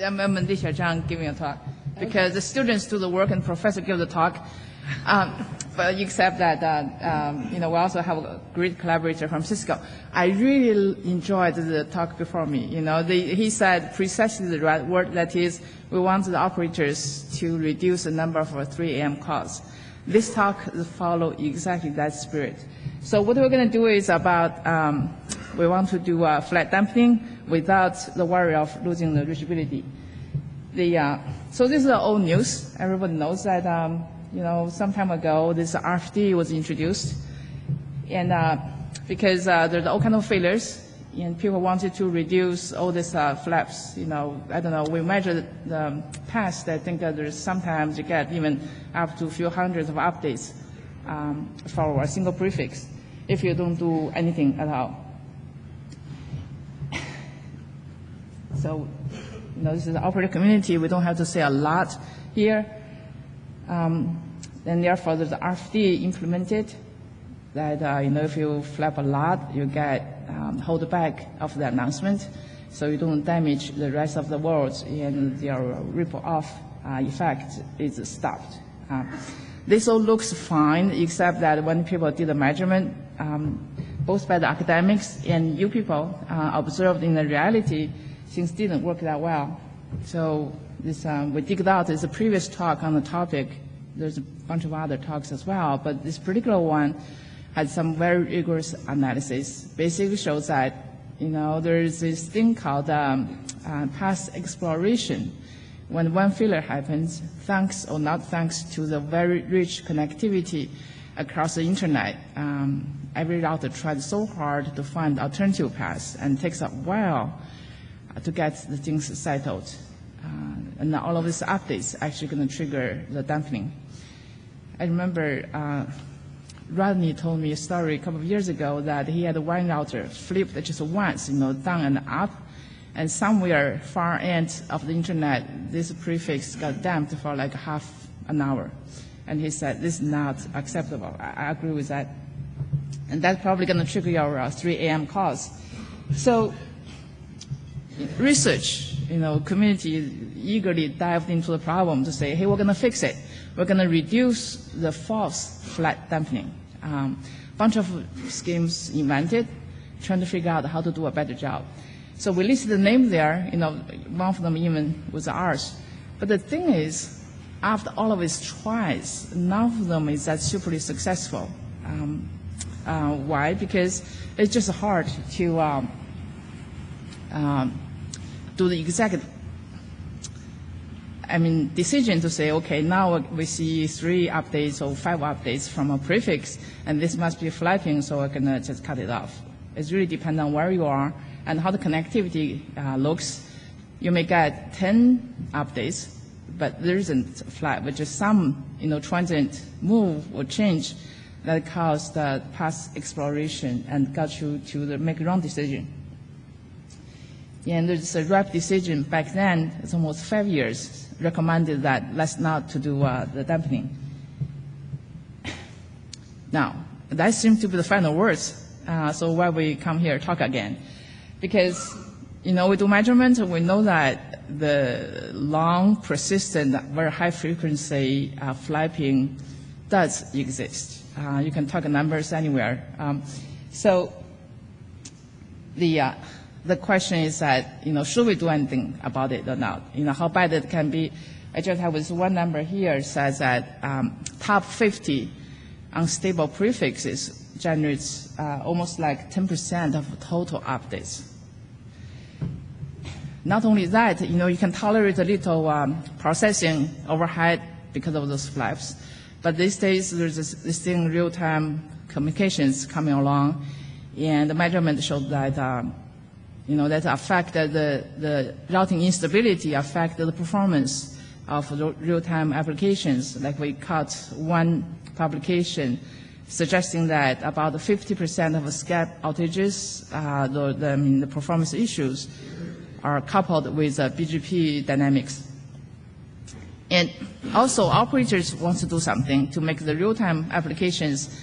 I'm Lixia Zhang giving a talk because the students do the work and professor give the talk. But except that, we also have a great collaborator from Cisco. I really enjoyed the talk before me. He said precisely the right word, that is, we want the operators to reduce the number of 3 AM calls. This talk follow exactly that spirit. So what we're going to do is about, we want to do flat dampening without the worry of losing the reachability. So this is old news. Everybody knows that, some time ago, this RFD was introduced. And because there's all kinds of failures, and people wanted to reduce all these flaps. I don't know, we measured the past. I think that there's sometimes you get even up to a few hundreds of updates for a single prefix if you don't do anything at all. So, this is the operator community. We don't have to say a lot here. And therefore, there's the RFD implemented that, if you flap a lot, you get hold back of the announcement, so you don't damage the rest of the world, and your ripple off effect is stopped. This all looks fine, except that when people did the measurement, both by the academics and you people observed in the reality, things didn't work that well. So this, we digged out is a previous talk on the topic. There's a bunch of other talks as well, but this particular one had some very rigorous analysis. Basically shows that, there is this thing called path exploration. When one failure happens, thanks or not thanks to the very rich connectivity across the internet, every router tried so hard to find alternative paths, and it takes a while to get the things settled. And all of these updates actually going to trigger the dampening. I remember Rodney told me a story a couple of years ago that he had one router flipped just once, down and up, and somewhere far end of the internet, this prefix got damped for like half an hour. And he said, this is not acceptable. I agree with that. And that's probably going to trigger your 3 AM calls. So research, community eagerly dived into the problem to say, hey, we're going to fix it. We're going to reduce the false flat dampening. Bunch of schemes invented, trying to figure out how to do a better job. So we listed the name there, one of them even was ours. But the thing is, after all of these tries, none of them is that super successful. Why? Because it's just hard to do the exact decision to say, okay, now we see 3 updates or 5 updates from a prefix, and this must be flapping, so we're going to just cut it off. It really depends on where you are and how the connectivity looks. You may get 10 updates, but there isn't flap, but just some transient move or change that caused the path exploration and got you to make a wrong decision. And there's a RAP decision back then, it's almost 5 years, recommended that let's not to do the dampening. Now, that seems to be the final words. So why we come here talk again? Because, we do measurement, we know that the long, persistent, very high frequency flapping does exist. You can talk numbers anywhere. So the question is that, should we do anything about it or not? How bad it can be. I just have this one number here says that top 50 unstable prefixes generates almost like 10% of total updates. Not only that, you can tolerate a little processing overhead because of those flaps. But these days, there's this thing, real-time communications coming along, and the measurement showed that that affected the routing instability, affected the performance of real-time applications. Like we caught one publication suggesting that about 50% of Skype outages, the performance issues, are coupled with BGP dynamics. And also, operators want to do something to make the real-time applications,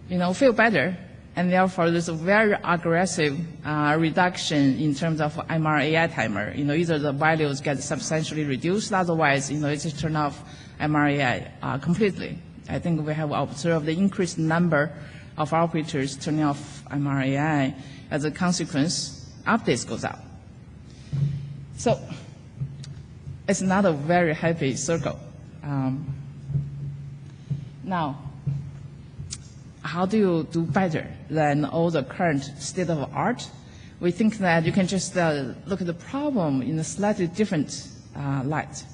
feel better And therefore, there's a very aggressive reduction in terms of MRAI timer. Either the values get substantially reduced, otherwise, it just turn off MRAI completely. I think we have observed the increased number of operators turning off MRAI. As a consequence, updates goes up. So it's not a very happy circle. Now, how do you do better than all the current state of art? We think that you can just look at the problem in a slightly different light.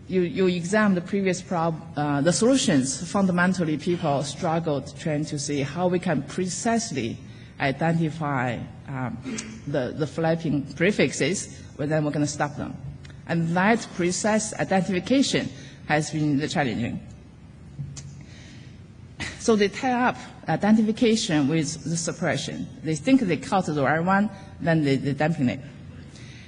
You examine the previous the solutions. Fundamentally, people struggled trying to see how we can precisely identify the flapping prefixes, but then we're going to stop them. And that precise identification has been the challenging. So they tie up identification with the suppression. They think they caught the right one, then they dampen it.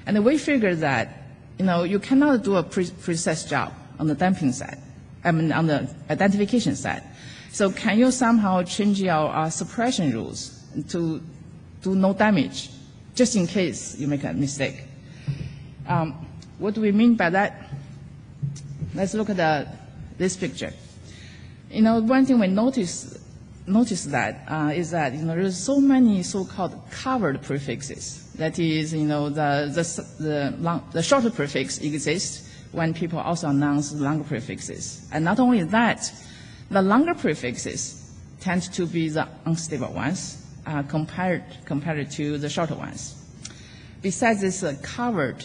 And we figured that, you cannot do a precise job on the damping side, on the identification side. So can you somehow change your suppression rules to do no damage, just in case you make a mistake? What do we mean by that? Let's look at this picture. One thing we notice that is that there's so many so-called covered prefixes. That is, the shorter prefix exists when people also announce longer prefixes. And not only that, the longer prefixes tend to be the unstable ones compared to the shorter ones. Besides this covered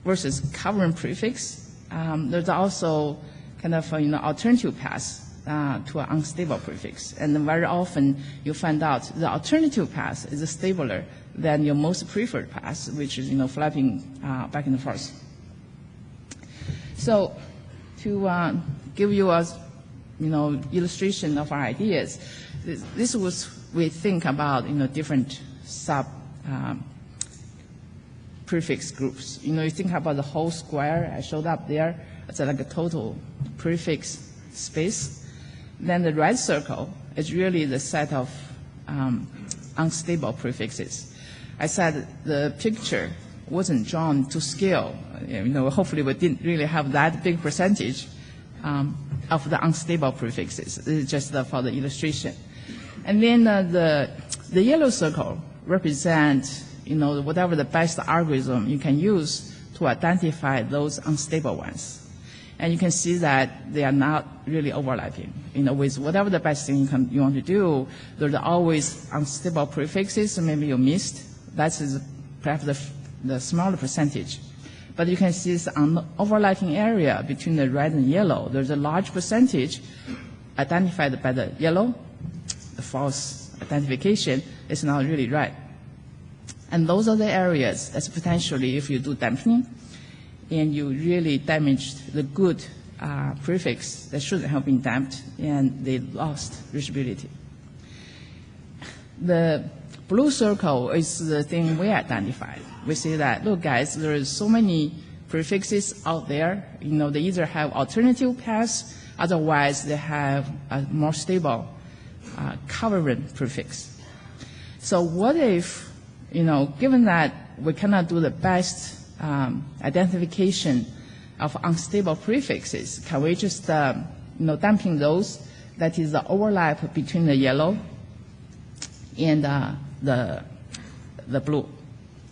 versus covering prefix, there's also kind of alternative paths to an unstable prefix. And very often you find out the alternative path is stabler than your most preferred path, which is flapping back and forth. So to give you a illustration of our ideas, this was we think about different sub prefix groups. You think about the whole square I showed up there. It's like a total prefix space. Then the red circle is really the set of unstable prefixes. I said the picture wasn't drawn to scale. Hopefully we didn't really have that big percentage of the unstable prefixes. This is just for the illustration. And then the yellow circle represents whatever the best algorithm you can use to identify those unstable ones. And you can see that they are not really overlapping. With whatever the best thing you want to do, there are always unstable prefixes maybe you missed. That's perhaps the smaller percentage. But you can see this overlapping area between the red and yellow. There's a large percentage identified by the yellow. The false identification is not really right. And those are the areas that's potentially, if you do dampening, and you really damaged the good prefix that shouldn't have been damped, and they lost reachability. The blue circle is the thing we identified. We say that, look, guys, there is so many prefixes out there. They either have alternative paths, otherwise they have a more stable covering prefix. So what if, given that we cannot do the best identification of unstable prefixes, can we just damping those? That is the overlap between the yellow and the blue.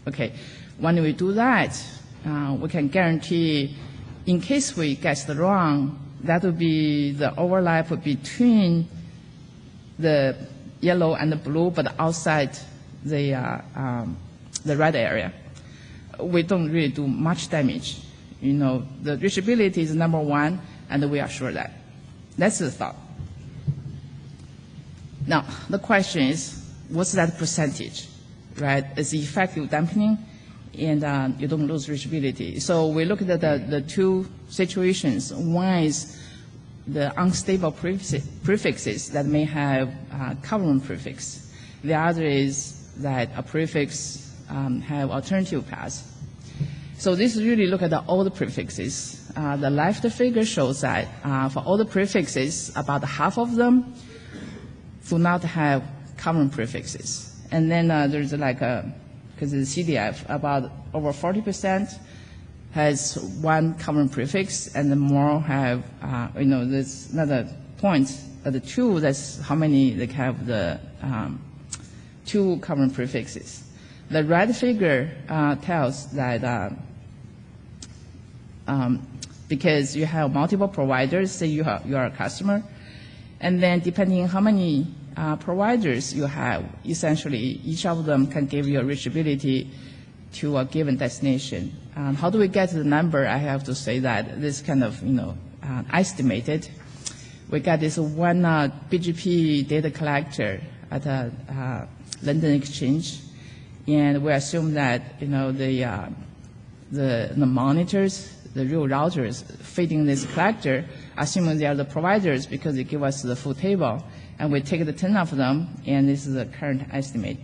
Okay, when we do that, we can guarantee, in case we guess the wrong, that would be the overlap between the yellow and the blue, but outside the red area. We don't really do much damage. The reachability is number one, and we are sure that. That's the thought. Now, the question is, what's that percentage, right? It's effective dampening, and you don't lose reachability. So we look at the two situations. One is the unstable prefixes that may have covering prefix. The other is that a prefix have alternative paths. So this really look at all the prefixes. The left figure shows that for all the prefixes, about half of them do not have common prefixes. And then there's like because the CDF, about over 40% has one common prefix, and the more have, there's another point at the 2, that's how many they have the 2 common prefixes. The red figure tells that because you have multiple providers, say you are a customer, and then depending on how many providers you have, essentially each of them can give you a reachability to a given destination. How do we get to the number? I have to say that this kind of estimated. We got this one BGP data collector at a London exchange, and we assume that the monitors, the real routers feeding this collector, assuming they are the providers because they give us the full table, and we take the 10 of them, and this is the current estimate.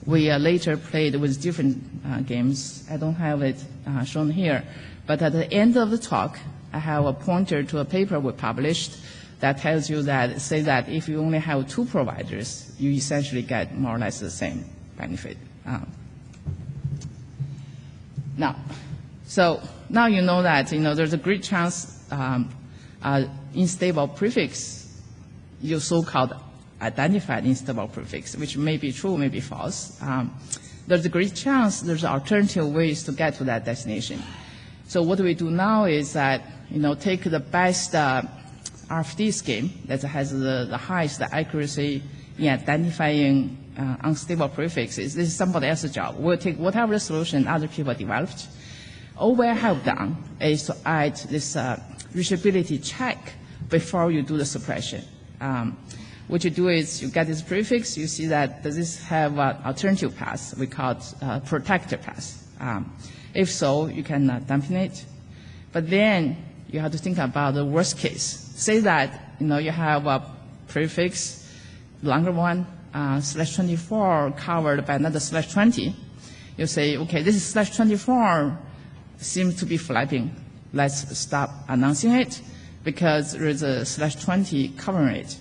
We later played with different games. I don't have it shown here, but at the end of the talk, I have a pointer to a paper we published that tells you that, say that if you only have 2 providers, you essentially get more or less the same benefit. So now you know that there's a great chance unstable prefix, your so-called identified unstable prefix, which may be true, may be false. There's a great chance there's alternative ways to get to that destination. So what we do now is that take the best RFD scheme that has the highest accuracy in identifying unstable prefixes. This is somebody else's job. We'll take whatever solution other people developed. All we have done is to add this reachability check before you do the suppression. What you do is you get this prefix, you see that does this have an alternative path? We call it protector path. If so, you can dampen it. But then you have to think about the worst case. Say that you have a prefix, longer one, /24 covered by another /20. You say, okay, this is /24 seems to be flapping. Let's stop announcing it because there is a /20 covering it.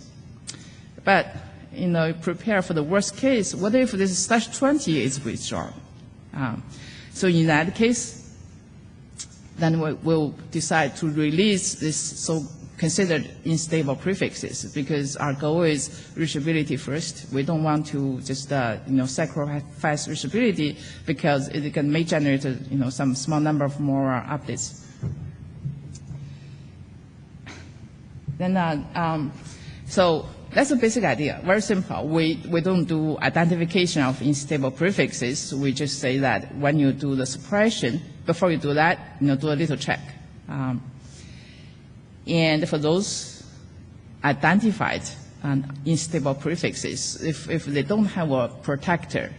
But prepare for the worst case. What if this /20 is withdrawn? So in that case, then we'll decide to release this so-considered unstable prefixes because our goal is reachability first. We don't want to just sacrifice reachability because it may generate some small number of more updates. Then so that's the basic idea. Very simple. We don't do identification of unstable prefixes. We just say that when you do the suppression, before you do that, do a little check. And for those identified unstable prefixes, if they don't have a protector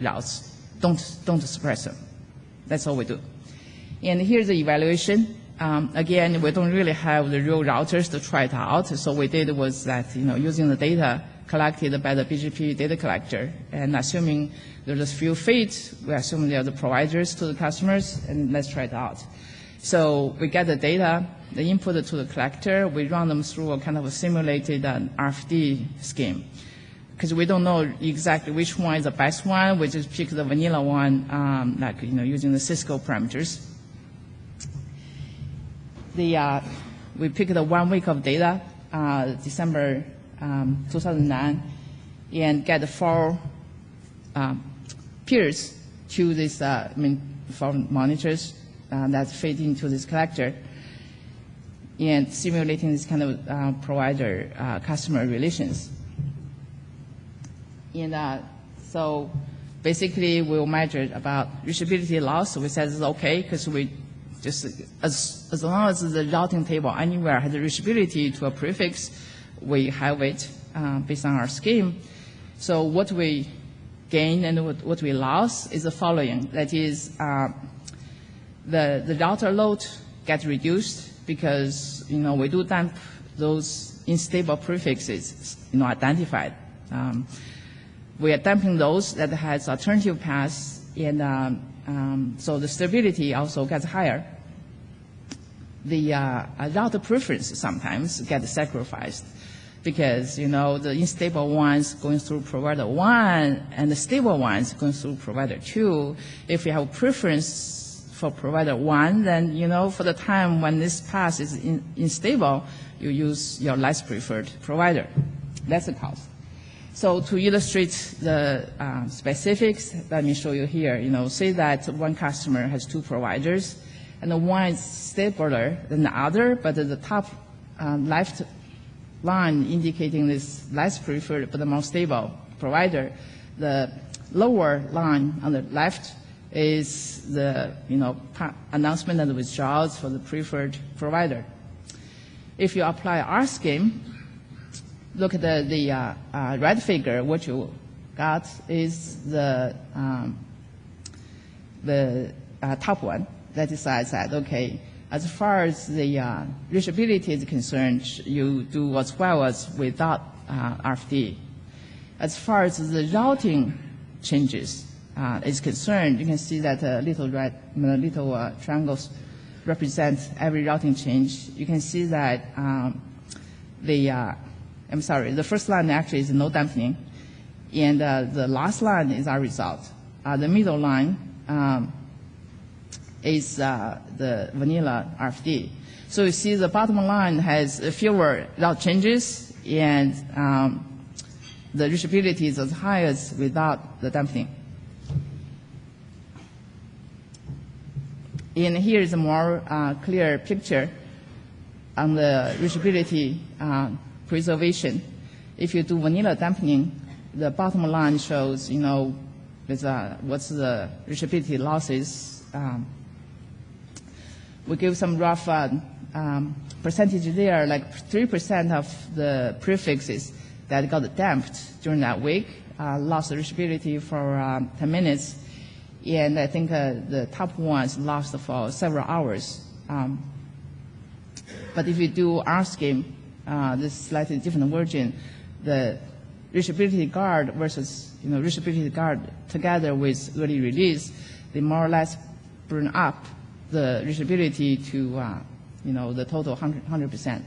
routes, don't suppress them. That's all we do. And here's the evaluation. Again, we don't really have the real routers to try it out. So what we did was that, using the data collected by the BGP data collector and assuming there's a few feeds, we assume they are the providers to the customers, and let's try it out. So we get the data, the input to the collector, we run them through a kind of a simulated RFD scheme. Because we don't know exactly which one is the best one, we just pick the vanilla one, using the Cisco parameters. We picked the 1 week of data, December 2009, and get 4 peers to this, 4 monitors that feed into this collector, and simulating this kind of provider-customer relations. And so basically, we'll measure about reachability loss. We said it's okay because we just as long as the routing table anywhere has a reachability to a prefix, we have it based on our scheme. So what we gain and what we lost is the following. That is, the router load gets reduced because we do dump those unstable prefixes identified. We are dumping those that has alternative paths, and so the stability also gets higher. The router preference sometimes gets sacrificed because, the unstable ones going through provider 1 and the stable ones going through provider 2. If you have preference for provider 1, then, for the time when this path is unstable, you use your less preferred provider. That's the cause. So to illustrate the specifics, let me show you here. Say that one customer has 2 providers, and the one is stabler than the other, but the top left line indicating this less preferred but the more stable provider. The lower line on the left is the announcement and withdrawals for the preferred provider. If you apply our scheme, look at the red figure. What you got is the top one that decides that, okay, as far as the reachability is concerned, you do what's well as without RFD. As far as the routing changes is concerned, you can see that little triangles represent every routing change. You can see that the first line actually is no dampening, and the last line is our result. The middle line is the vanilla RFD. So you see the bottom line has fewer route changes, and the reachability is as high as without the dampening. And here is a more clear picture on the reachability preservation. If you do vanilla dampening, the bottom line shows, what's the reachability losses. We give some rough percentage there, like 3% of the prefixes that got damped during that week lost the reachability for 10 minutes. And I think the top ones lost for several hours. But if you do our scheme, this slightly different version, the Reachability Guard versus Reachability Guard together with early release, they more or less burn up the reachability to the total 100%.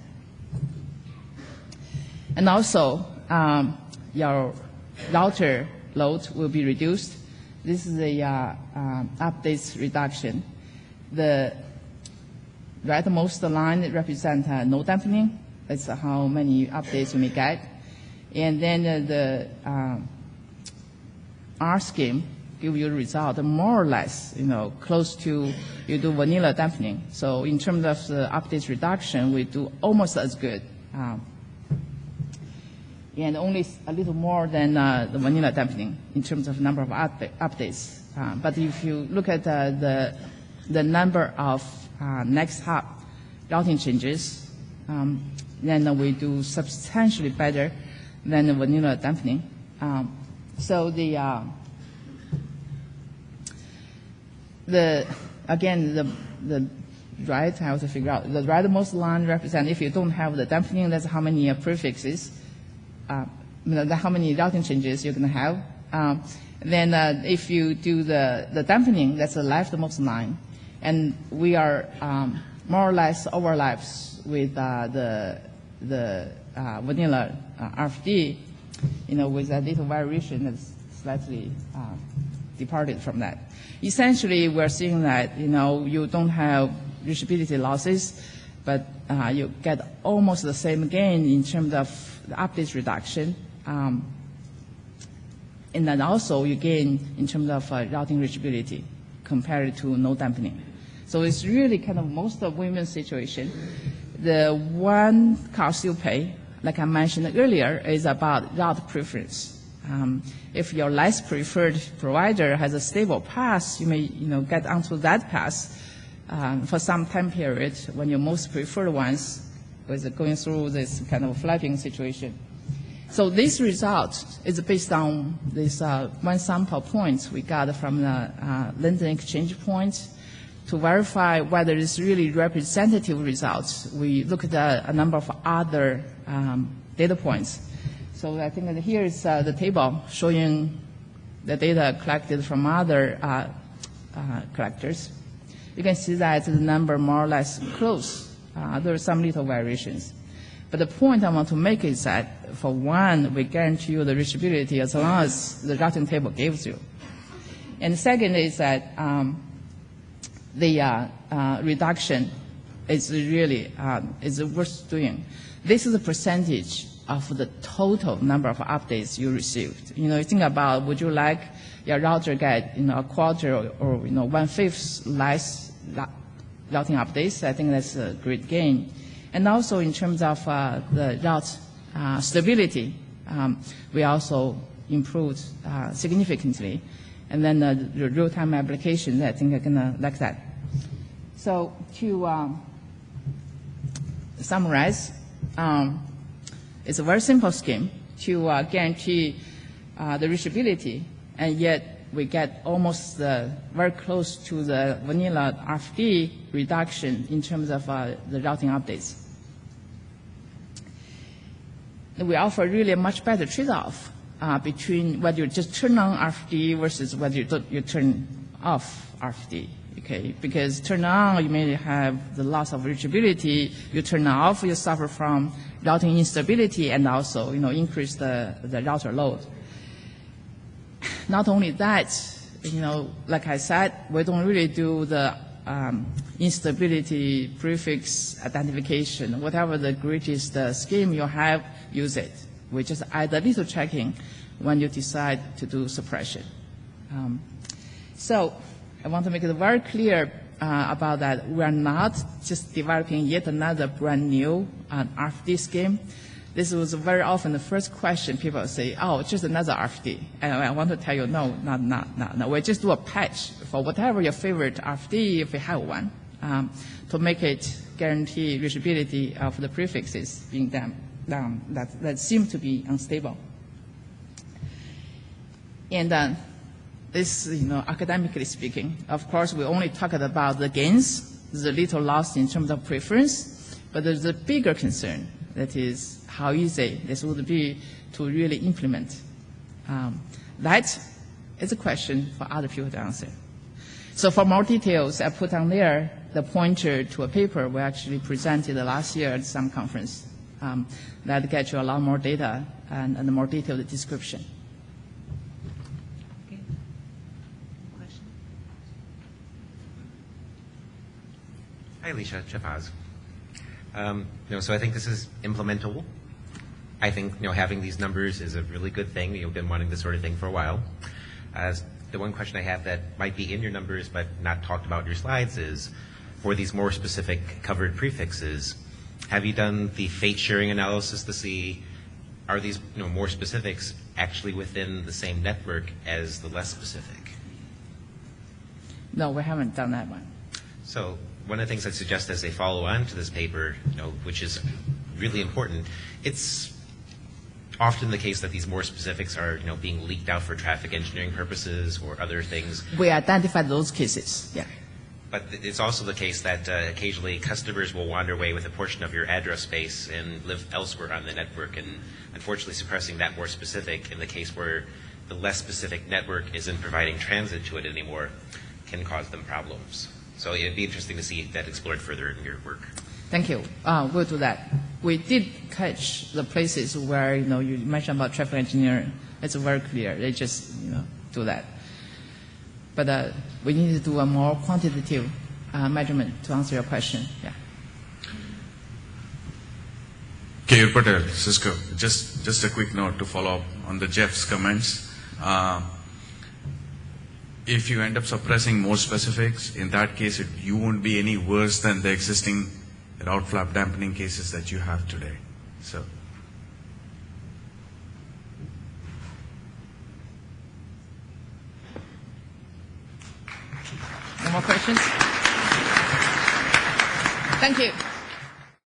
And also, your router load will be reduced. This is the updates reduction. The rightmost line represents no dampening. That's how many updates you may get. And then the R scheme give you a result more or less, close to you do vanilla dampening. So in terms of the updates reduction, we do almost as good. And only a little more than the vanilla dampening in terms of number of updates. But if you look at the number of next hop routing changes, then we do substantially better than the vanilla dampening. So the right, I have to figure out, the rightmost line represents if you don't have the dampening, that's how many prefixes, how many routing changes you're going to have. Then if you do the dampening, that's the leftmost line. And we are more or less overlaps with the vanilla RFD, with a little variation that's slightly departed from that. Essentially, we're seeing that, you don't have reachability losses, but you get almost the same gain in terms of the updates reduction. And then also you gain in terms of routing reachability compared to no dampening. So it's really kind of most of women's situation. The one cost you pay, like I mentioned earlier, is about route preference. If your less preferred provider has a stable path, you may get onto that path for some time period when your most preferred ones was going through this kind of flapping situation. So this result is based on this one sample point we got from the London exchange point. To verify whether it's really representative results, we look at a number of other data points. So I think that here is the table showing the data collected from other collectors. You can see that the number more or less close. There are some little variations. But the point I want to make is that, for one, we guarantee you the reachability as long as the routing table gives you. And second is that the reduction is really is worth doing. This is a percentage of the total number of updates you received. You know, you think about, would you like your router get, you know, a quarter or 1/5 less routing updates? I think that's a great gain. And also in terms of the route stability, we also improved significantly. And then the real-time applications, I think, are going to like that. So to summarize, it's a very simple scheme to guarantee the reachability, and yet we get almost very close to the vanilla RFD reduction in terms of the routing updates. And we offer really a much better trade-off between whether you just turn on RFD versus whether you turn off RFD. Okay, because turn on, you may have the loss of reachability. You turn off, you suffer from routing instability and also, increase the router load. Not only that, like I said, we don't really do the instability prefix identification. Whatever the greatest scheme you have, use it. We just add a little checking when you decide to do suppression. So I want to make it very clear about that. We are not just developing yet another brand new RFD scheme. This was very often the first question people say, oh, just another RFD. And I want to tell you, no. We just do a patch for whatever your favorite RFD, if you have one, to make it guarantee reachability of the prefixes being down that seem to be unstable. And this, academically speaking, of course, we only talked about the gains. There's a little loss in terms of preference, but there's a bigger concern, that is how easy this would be to really implement. That is a question for other people to answer. So for more details, I put on there the pointer to a paper we actually presented last year at some conference that gets you a lot more data and a more detailed description. Hi, Lixia, Jeff Oz. So I think this is implementable. I think having these numbers is a really good thing. You've been wanting this sort of thing for a while. The one question I have that might be in your numbers but not talked about in your slides is, for these more specific covered prefixes, have you done the fate sharing analysis to see, are these more specifics actually within the same network as the less specific? No, we haven't done that one. So one of the things I'd suggest as a follow-on to this paper, which is really important, it's often the case that these more specifics are, being leaked out for traffic engineering purposes or other things. We identified those cases, yeah. But it's also the case that occasionally customers will wander away with a portion of your address space and live elsewhere on the network, and unfortunately suppressing that more specific in the case where the less specific network isn't providing transit to it anymore can cause them problems. So it'd be interesting to see that explored further in your work. Thank you. We'll do that. We did catch the places where, you mentioned about traffic engineering. It's very clear. They just, do that. But we need to do a more quantitative measurement to answer your question. Yeah. Keyur, Patel, Cisco. Just a quick note to follow up on the Jeff's comments. If you end up suppressing more specifics, in that case, you won't be any worse than the existing route flap dampening cases that you have today. So. No more questions? Thank you.